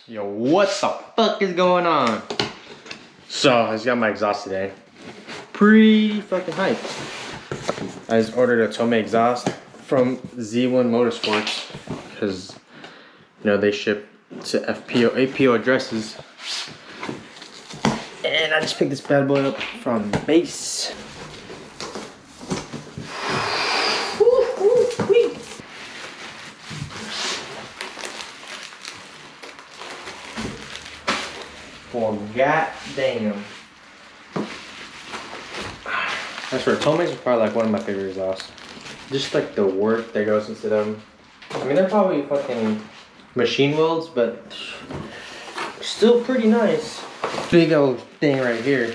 Yo, what the fuck is going on? So, I just got my exhaust today. Pretty fucking hyped. I just ordered a Tomei exhaust from Z1 Motorsports because, you know, they ship to APO addresses. And I just picked this bad boy up from base. Well, goddamn. As for Tomei's is probably like one of my favorite exhausts. Just like the work that goes into them. I mean, they're probably fucking machine welds, but still pretty nice. Big old thing right here.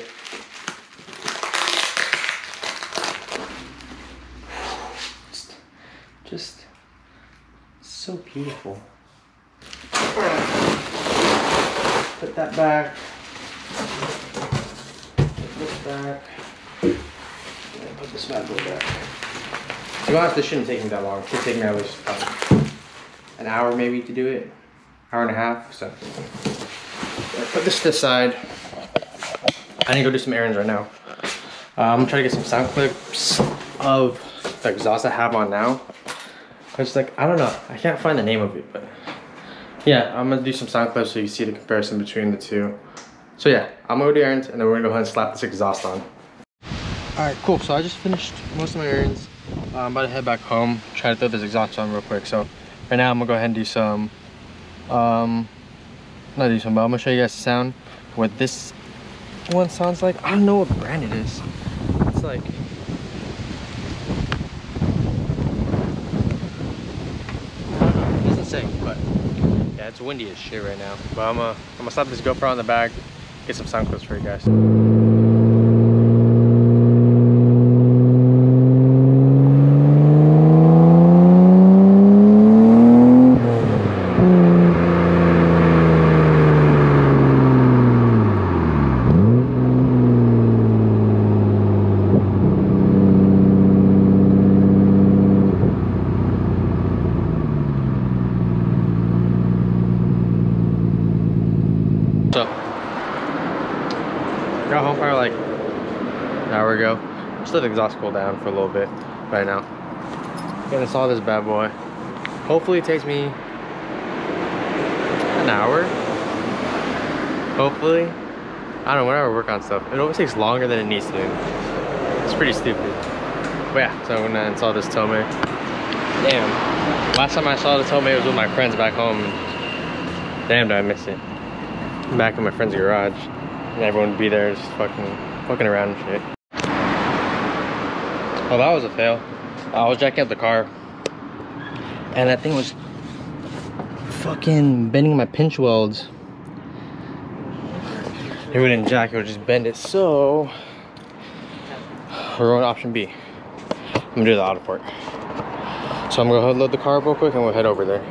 Just so beautiful. Put that back. Put this back. And put this bad boy back. To be honest, this shouldn't take me that long. It should take me at least an hour maybe to do it. Hour and a half. So put this to the side. I need to go do some errands right now. I'm gonna try to get some sound clips of the exhaust I have on now. It's like, I don't know. I can't find the name of it, but yeah, I'm gonna do some sound clips so you see the comparison between the two. So yeah, I'm gonna go do errands and then we're gonna go ahead and slap this exhaust on. Alright, cool. So I just finished most of my errands. I'm about to head back home, try to throw this exhaust on real quick. So right now I'm gonna go ahead and do some, but I'm gonna show you guys the sound, what this one sounds like. I don't know what brand it is. It's like, it doesn't say, but yeah, it's windy as shit right now. But I'm gonna slap this GoPro on the back, get some sound clips for you guys. So, got home probably like an hour ago. Just let the exhaust cool down for a little bit right now. Gonna install this bad boy. Hopefully it takes me an hour. Hopefully. I don't know, whenever I work on stuff, it always takes longer than it needs to. It's pretty stupid. But yeah, so I'm gonna install this Tomei. Damn. Last time I saw the Tomei was with my friends back home. Damn, did I miss it. Back in my friend's garage, and everyone would be there just fucking around and shit. Well, that was a fail. I was jacking up the car, and that thing was fucking bending my pinch welds. It wouldn't jack, it would just bend it. So we're going to option B. I'm gonna do the auto port. So I'm gonna load the car up real quick and we'll head over there.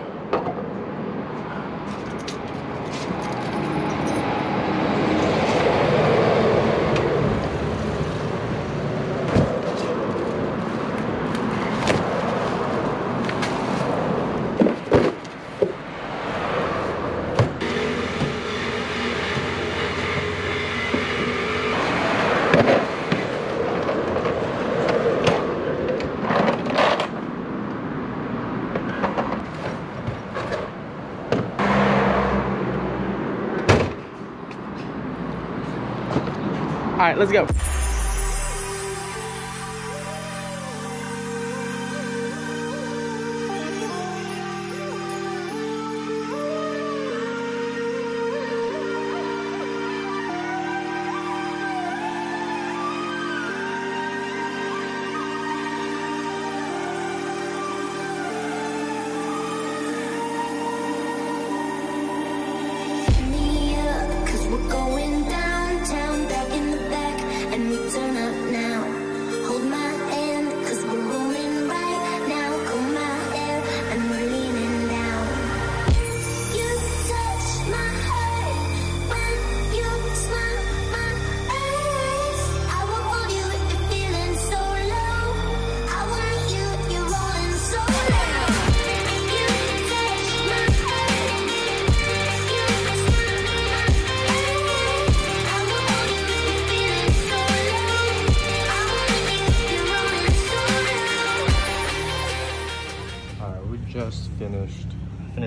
All right, let's go.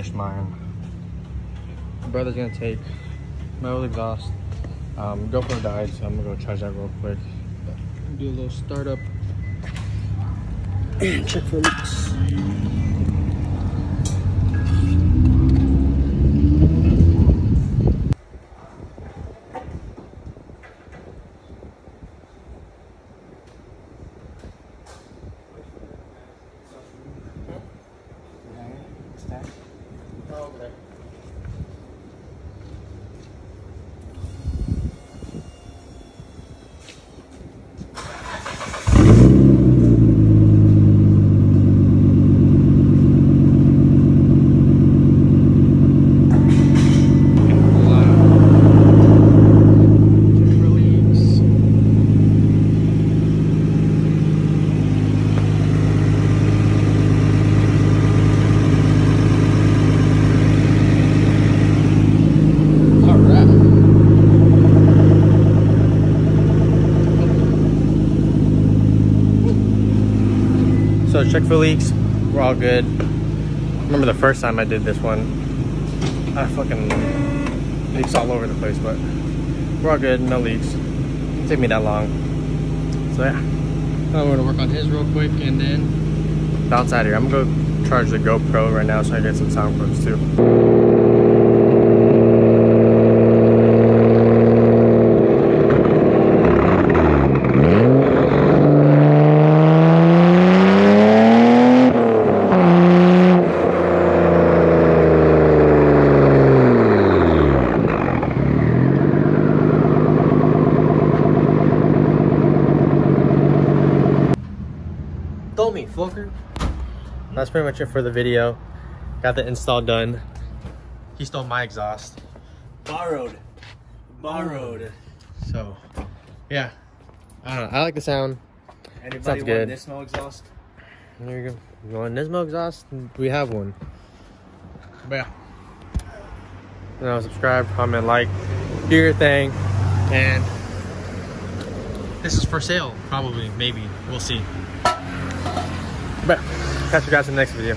finished mine. My brother's gonna take my old exhaust. GoPro died, so I'm gonna go charge that real quick. Do a little startup and check for leaks. So check for leaks, we're all good. Remember the first time I did this one, I fucking leaks all over the place, but we're all good, no leaks. Didn't take me that long. So yeah, now we're gonna work on his real quick and then bounce out of here. I'm gonna go charge the GoPro right now so I get some sound clips too. Tomei, fucker. That's pretty much it for the video. Got the install done. He stole my exhaust. Borrowed. So, yeah. I don't know. I like the sound. Anybody Sounds want good. Nismo exhaust? There you go. You want a Nismo exhaust? We have one. But yeah. You know, subscribe, comment, like, do your thing. And this is for sale, probably, maybe. We'll see. But catch you guys in the next video.